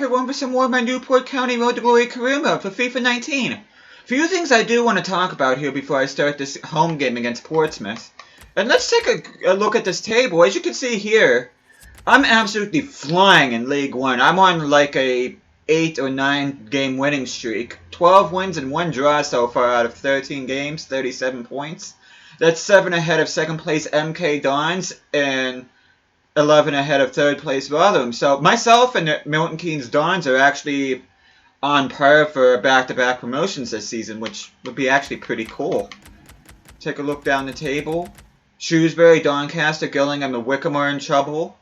everyone for some more of my Newport County Road to Glory career mode for FIFA 19. Few things I do want to talk about here before I start this home game against Portsmouth. And let's take a look at this table. As you can see here, I'm absolutely flying in League One. I'm on like a 8 or 9 game winning streak. 12 wins and 1 draw so far out of 13 games, 37 points. That's 7 ahead of second place MK Dons and 11 ahead of third place Rotherham. So myself and the Milton Keynes Dons are actually on par for back-to-back promotions this season, which would be actually pretty cool. Take a look down the table. Shrewsbury, Doncaster, Gillingham, and Wickham are in trouble.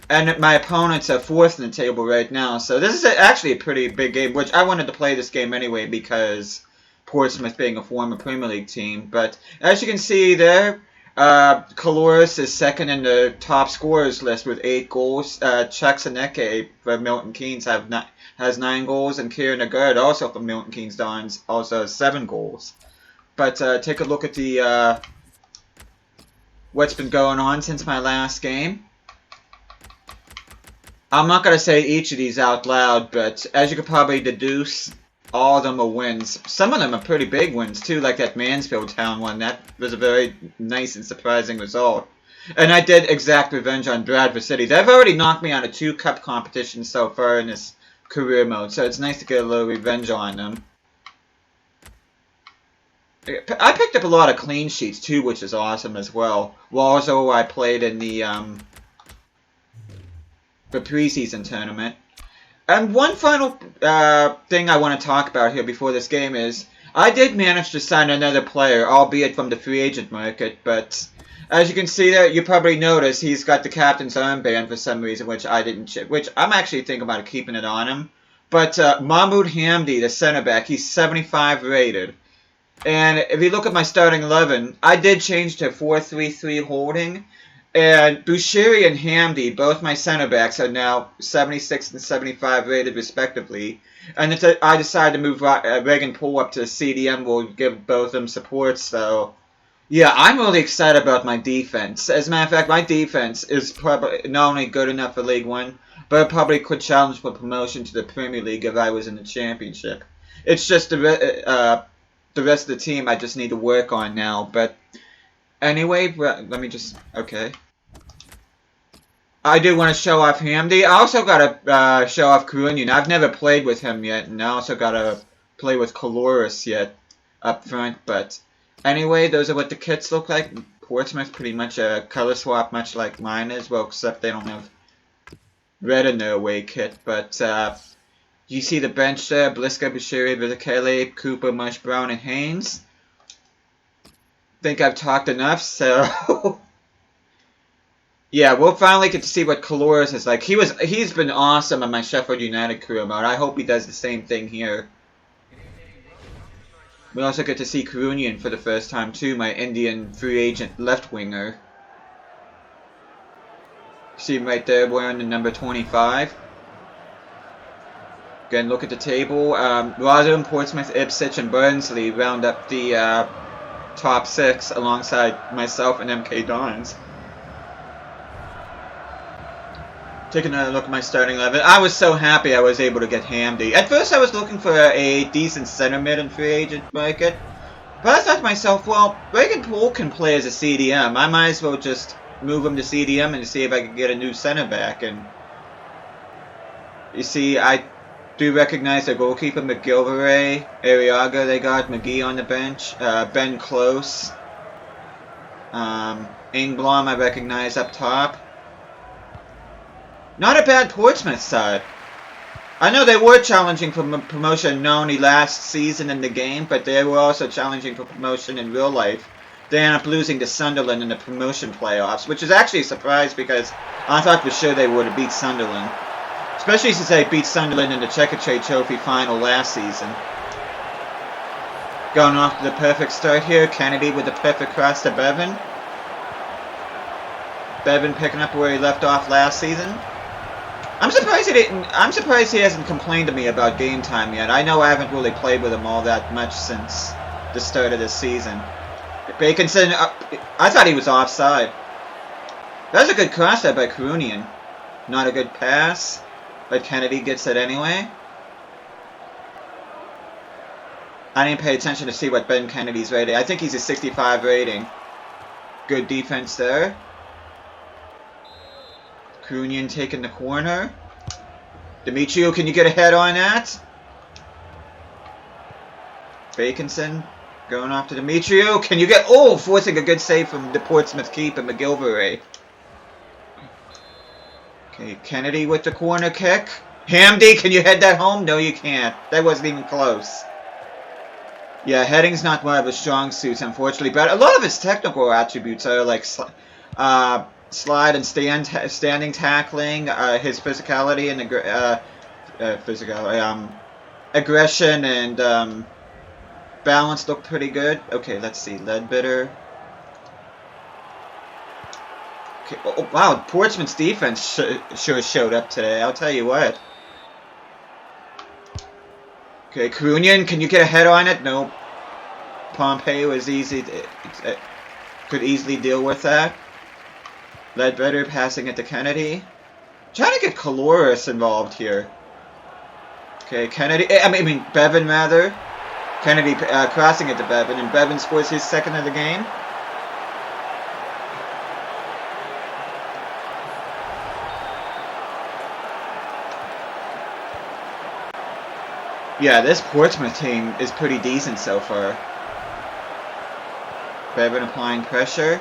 And my opponents are 4th in the table right now. So this is actually a pretty big game, which I wanted to play this game anyway because Portsmouth being a former Premier League team. But as you can see there, Caloris is second in the top scorers list with 8 goals. Cheksaneke for Milton Keynes has 9 goals, and Kieran Agard, also from Milton Keynes Dons, also has 7 goals. But take a look at the what's been going on since my last game. I'm not going to say each of these out loud, but as you could probably deduce, all of them are wins. Some of them are pretty big wins too, like that Mansfield Town one. That was a very nice and surprising result. And I did exact revenge on Bradford City. They've already knocked me out of 2 cup competitions so far in this career mode, so it's nice to get a little revenge on them. I picked up a lot of clean sheets too, which is awesome as well. Also, I played in the preseason tournament. And one final thing I want to talk about here before this game is, I did manage to sign another player, albeit from the free agent market, but as you can see there, you probably noticed he's got the captain's armband for some reason, which I didn't, which I'm actually thinking about keeping it on him. But Mahmoud Hamdi, the center back, he's 75 rated. And if you look at my starting 11, I did change to 4-3-3 holding. And Bushiri and Hamdi, both my center backs, are now 76 and 75 rated respectively. And if I decide to move Regan Poole up to CDM, we'll give both of them support. So, yeah, I'm really excited about my defense. As a matter of fact, my defense is probably not only good enough for League One, but it probably could challenge for promotion to the Premier League if I was in the Championship. It's just the rest of the team I just need to work on now. But anyway, let me just... Okay. I do want to show off Hamdi. I also got to show off Karunian. I've never played with him yet, and I also got to play with Caloris yet up front. But anyway, those are what the kits look like. Portsmouth, pretty much a color swap, much like mine is. Well, except they don't have red in their away kit. But you see the bench there. Bliska, Bashiri, Vizakele, Cooper, Mush, Brown, and Haynes. Think I've talked enough, so... Yeah, we'll finally get to see what Caloris is like. He's been awesome in my Sheffield United career mode. I hope he does the same thing here. We also get to see Karunian for the first time too, my Indian free agent left winger. See him right there wearing the number 25. Again, look at the table. Rotherham, Portsmouth, Ipswich, and Barnsley round up the top 6 alongside myself and MK Dons. Taking another look at my starting 11. I was so happy I was able to get Hamdi. At first I was looking for a decent center mid in free agent market. But I thought to myself, well, Regan Poole can play as a CDM. I might as well just move him to CDM and see if I could get a new center back. And you see, I do recognize their goalkeeper, McGilvray, Arriaga they got, McGee on the bench, Ben Close. Ingblom I recognize up top. Not a bad Portsmouth side. I know they were challenging for promotion not only last season in the game, but they were also challenging for promotion in real life. They ended up losing to Sunderland in the promotion playoffs, which is actually a surprise because I thought for sure they would have beat Sunderland. Especially since they beat Sunderland in the Checkatrade Trophy final last season. Going off to the perfect start here, Kennedy with the perfect cross to Bevan. Bevan picking up where he left off last season. I'm surprised he hasn't complained to me about game time yet. I know I haven't really played with him all that much since the start of this season. Baconson, I thought he was offside. That was a good cross there by Karunian. Not a good pass. But Kennedy gets it anyway. I didn't pay attention to see what Ben Kennedy's rating. I think he's a 65 rating. Good defense there. Krunian taking the corner. Demetrio, can you get a head on that? Baconson going off to Demetrio. Can you get... Oh, forcing a good save from the Portsmouth keeper, McGilvery. Okay, Kennedy with the corner kick. Hamdi, can you head that home? No, you can't. That wasn't even close. Yeah, heading's not one of his strong suits, unfortunately. But a lot of his technical attributes are like slide and standing tackling, his physicality and aggression and balance look pretty good. Okay, let's see. Ledbetter. Okay, oh, wow, Portsmouth's defense sure showed up today. I'll tell you what. Okay, Krunian, can you get a head on it? No. Pompey was easy. Could easily deal with that. Ledbetter passing it to Kennedy. Trying to get Caloris involved here. Okay, Kennedy. I mean Bevan rather. Kennedy crossing it to Bevan, and Bevan scores his second of the game. Yeah, this Portsmouth team is pretty decent so far. Bevan applying pressure.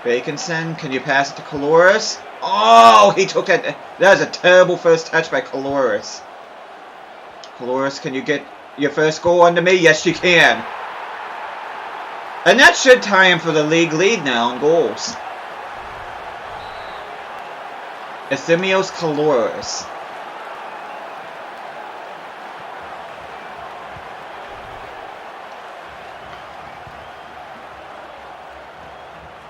Baconson, can you pass it to Caloris? Oh, he took it. That was a terrible first touch by Caloris. Caloris, can you get your first goal under me? Yes, you can. And that should tie him for the league lead now in goals. Ephemios Caloris.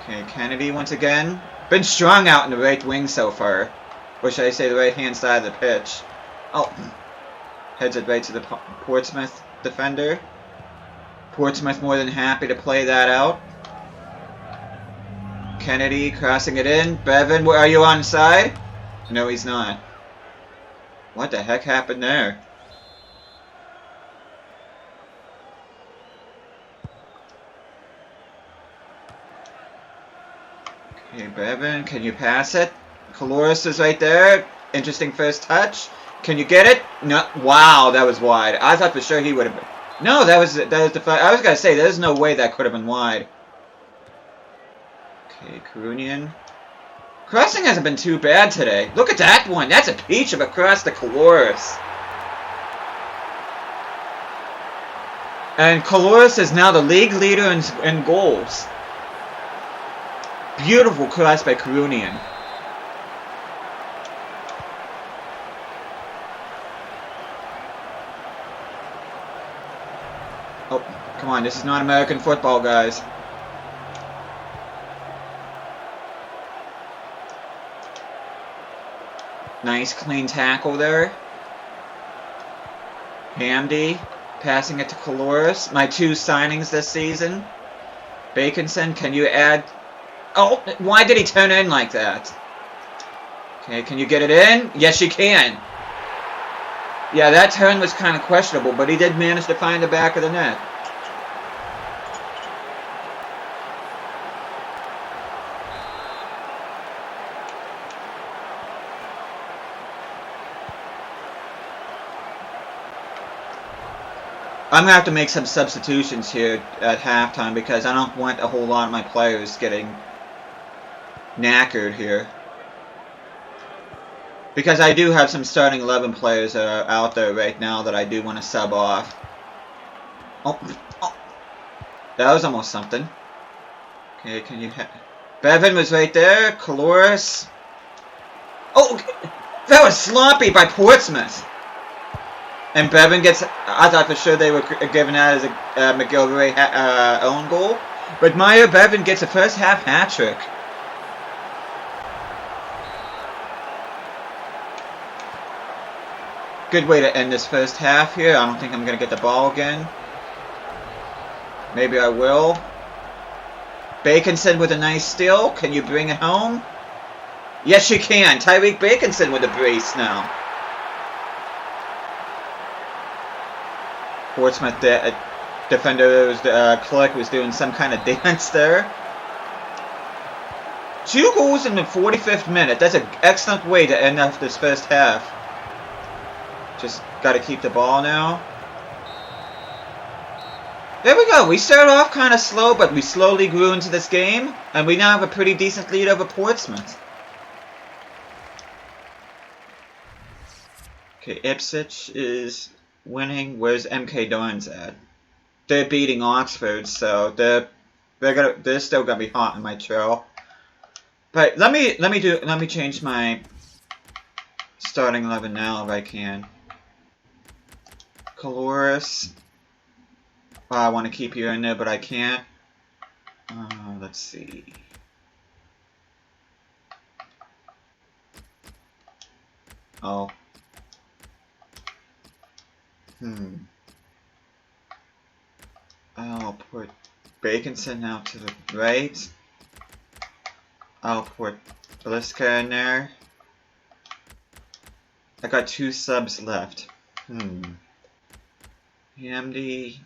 Okay, Kennedy once again. Been strong out in the right wing so far. Or should I say the right hand side of the pitch. Oh. Heads it right to the Portsmouth defender. Portsmouth more than happy to play that out. Kennedy crossing it in. Bevan, where are you onside? No, he's not. What the heck happened there? Okay, Bevan, can you pass it? Caloris is right there. Interesting first touch. Can you get it? No. Wow, that was wide. I thought for sure he would have been. No, that was the. I was gonna say there's no way that could have been wide. Okay, Krunian. Crossing hasn't been too bad today. Look at that one. That's a peach of a cross to Caloris. And Caloris is now the league leader in goals. Beautiful cross by Krunian. Oh, come on. This is not American football, guys. Nice clean tackle there. Hamdi passing it to Caloris. My two signings this season. Baconson, can you add... Oh, why did he turn in like that? Okay, can you get it in? Yes, you can. Yeah, that turn was kind of questionable, but he did manage to find the back of the net. I'm going to have to make some substitutions here at halftime because I don't want a whole lot of my players getting knackered here. Because I do have some starting 11 players that are out there right now that I do want to sub off. Oh, that was almost something. Okay, can you... Bevan was right there. Caloris. Oh, that was sloppy by Portsmouth. And Bevan gets... I thought for sure they were giving that as a McGilvery own goal. But Meyer Bevan gets a first half hat trick. Good way to end this first half here. I don't think I'm going to get the ball again. Maybe I will. Baconson with a nice steal. Can you bring it home? Yes, you can. Tyreek Baconson with a brace now. Portsmouth defender Clark was doing some kind of dance there. 2 goals in the 45th minute. That's an excellent way to end off this first half. Just got to keep the ball now. There we go. We started off kind of slow, but we slowly grew into this game. And we now have a pretty decent lead over Portsmouth. Okay, Ipswich is winning. Where's MK Dons at? They're beating Oxford, so they're still gonna be hot in my trail. But let me change my starting 11 now if I can. Caloris. Oh, I want to keep you in there, but I can't. Let's see. Oh. I'll put Baconson out to the right. I'll put Bliska in there. I got 2 subs left. Hamdi.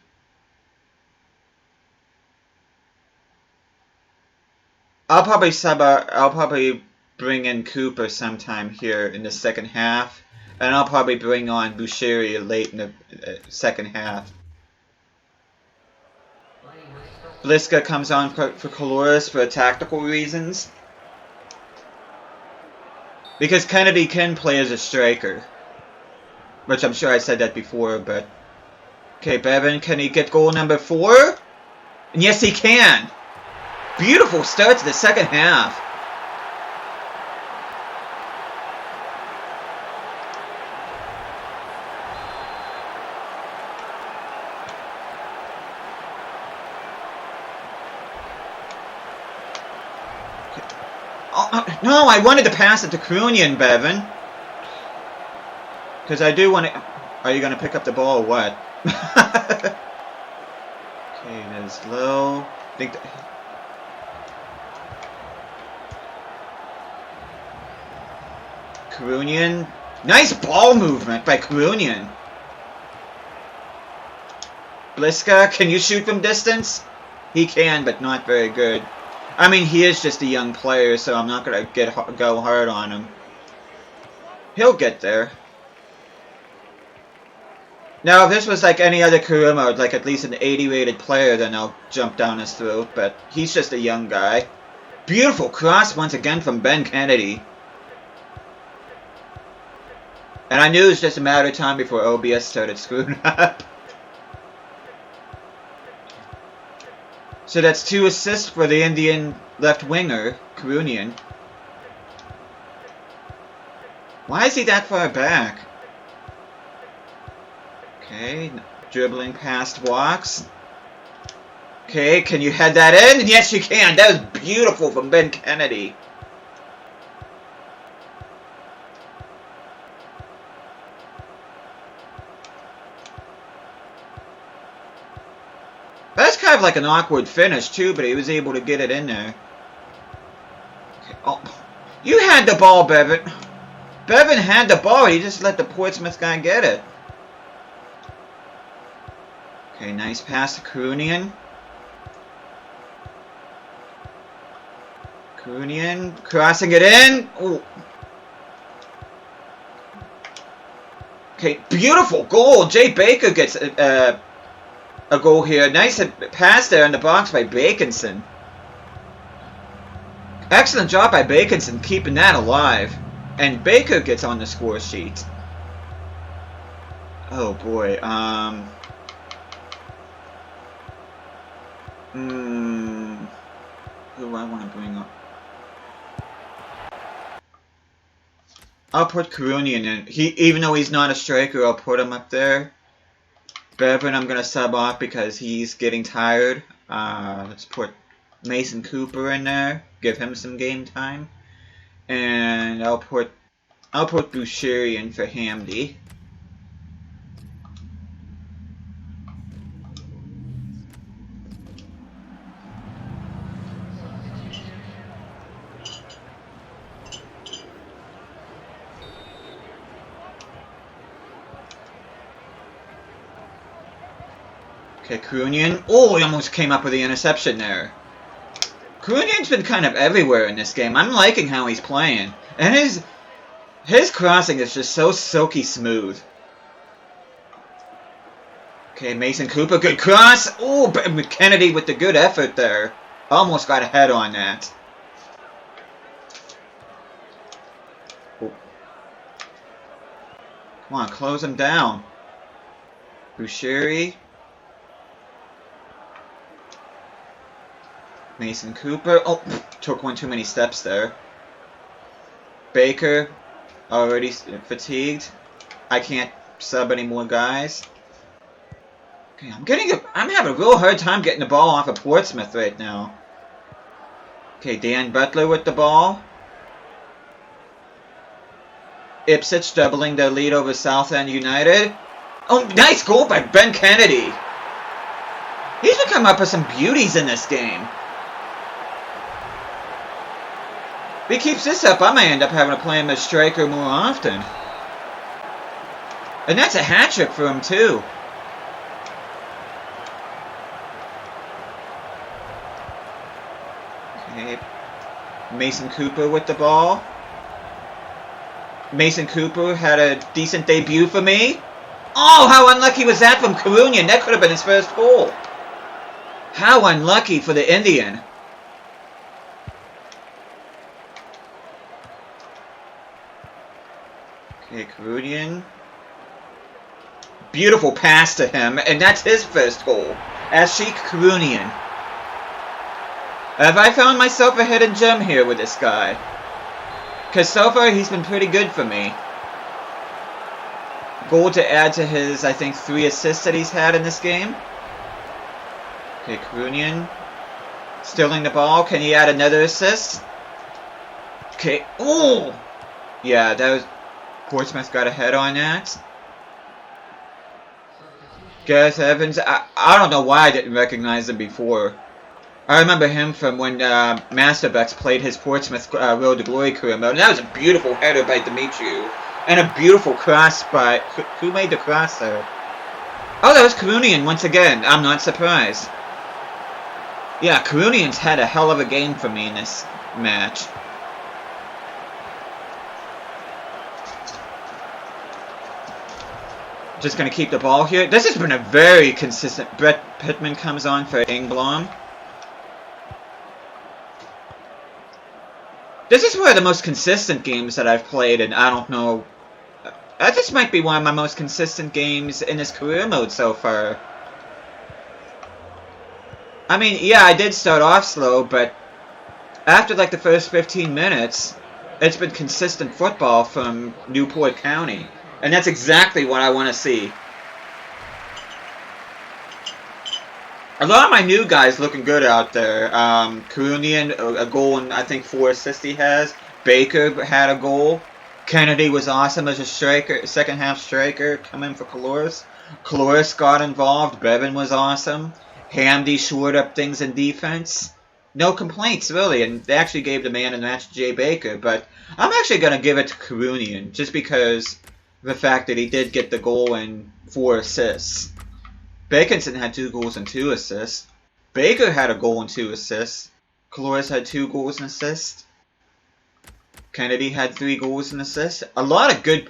I'll probably bring in Cooper sometime here in the second half. And I'll probably bring on Bushiri late in the second half. Bliska comes on for Caloris for tactical reasons. Because Kennedy can play as a striker. Which I'm sure I said that before, but... Okay, Bevan, can he get goal number 4? And yes, he can! Beautiful start to the second half. No, I wanted to pass it to Krunian, Bevan. Because I do want to... Are you going to pick up the ball or what? Okay, there's low. I think Krunian. Nice ball movement by Krunian. Bliska, can you shoot from distance? He can, but not very good. I mean, he is just a young player, so I'm not going to go hard on him. He'll get there. Now, if this was like any other career mode, like at least an 80 rated player, then I'll jump down his throat, but he's just a young guy. Beautiful cross once again from Ben Kennedy. And I knew it was just a matter of time before OBS started screwing up. So that's 2 assists for the Indian left winger, Krunian. Why is he that far back? Okay, dribbling past walks. Okay, can you head that in? Yes, you can. That was beautiful from Ben Kennedy. That's kind of like an awkward finish, too, but he was able to get it in there. Okay. Oh, you had the ball, Bevan. Bevan had the ball. He just let the Portsmouth guy get it. Okay, nice pass to Krunian. Krunian crossing it in. Ooh. Okay, beautiful goal. Jay Baker gets a goal here. Nice pass there in the box by Baconson. Excellent job by Baconson keeping that alive. And Baker gets on the score sheet. Oh boy. Who do I want to bring up? I'll put Krunian in. Even though he's not a striker, I'll put him up there. Bevan, I'm going to sub off because he's getting tired. Let's put Mason Cooper in there. Give him some game time. And I'll put Bushiri in for Hamdi. Okay, Krunian. Oh, he almost came up with the interception there. Krunian's been kind of everywhere in this game. I'm liking how he's playing. And his crossing is just so silky smooth. Okay, Mason Cooper, good cross. Oh, Kennedy with the good effort there. Almost got a head on that. Oh. Come on, close him down. Bushiri. Mason Cooper. Oh, took one too many steps there. Baker, already fatigued. I can't sub any more guys. Okay, I'm having a real hard time getting the ball off of Portsmouth right now. Okay, Dan Butler with the ball. Ipswich doubling their lead over Southend United. Oh, nice goal by Ben Kennedy. He's been coming up with some beauties in this game. If he keeps this up, I may end up having to play him as striker more often. And that's a hat trick for him, too. Okay. Mason Cooper with the ball. Mason Cooper had a decent debut for me. Oh, how unlucky was that from Karunian? That could have been his first goal. How unlucky for the Indian. Okay, Karunian. Beautiful pass to him, and that's his first goal. Ashik Karunian. Have I found myself a hidden gem here with this guy? Because so far he's been pretty good for me. Goal to add to his, I think, 3 assists that he's had in this game. Okay, Karunian. Stealing the ball. Can he add another assist? Okay. Oh! Yeah, that was... Portsmouth got a head on that. Gareth Evans. I don't know why I didn't recognize him before. I remember him from when Masterbucks played his Portsmouth Road to Glory career mode. And that was a beautiful header by Demetriou. And a beautiful cross by... Who made the cross there? Oh, that was Karunian once again. I'm not surprised. Yeah, Karunian's had a hell of a game for me in this match. Just going to keep the ball here. This has been a very consistent... Brett Pittman comes on for Engblom. This is one of the most consistent games that I've played, and I don't know... This might be one of my most consistent games in this career mode so far. I mean, yeah, I did start off slow, but after like the first 15 minutes, it's been consistent football from Newport County. And that's exactly what I want to see. A lot of my new guys looking good out there. Karunian, a goal and I think 4 assists he has. Baker had a goal. Kennedy was awesome as a striker, second half striker, coming for Caloris. Caloris got involved. Bevan was awesome. Hamdi shored up things in defense. No complaints, really, and they actually gave the man of the match Jay Baker, but I'm actually going to give it to Karunian, just because the fact that he did get the goal and 4 assists. Baconson had 2 goals and 2 assists. Baker had a goal and 2 assists. Caloris had 2 goals and assists. Kennedy had 3 goals and assists. A lot of good,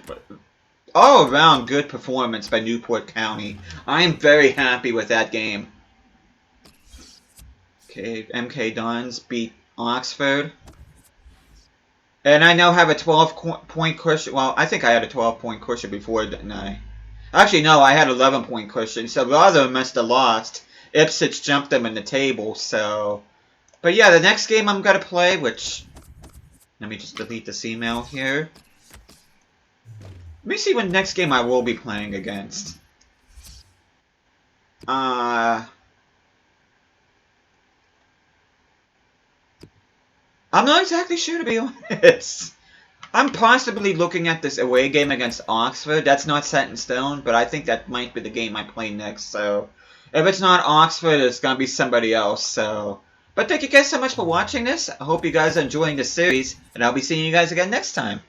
all-around good performance by Newport County. I am very happy with that game. Okay, MK Dons beat Oxford. And I now have a 12-point cushion. Well, I think I had a 12-point cushion before, didn't I? Actually, no, I had an 11-point cushion. So Rotherham must have lost. Ipswich jumped them in the table, so... But yeah, the next game I'm going to play, which... Let me just delete this email here. Let me see what next game I will be playing against. I'm not exactly sure, to be honest. I'm possibly looking at this away game against Oxford. That's not set in stone, but I think that might be the game I play next. So, if it's not Oxford, it's going to be somebody else. So, but thank you guys so much for watching this. I hope you guys are enjoying this series, and I'll be seeing you guys again next time.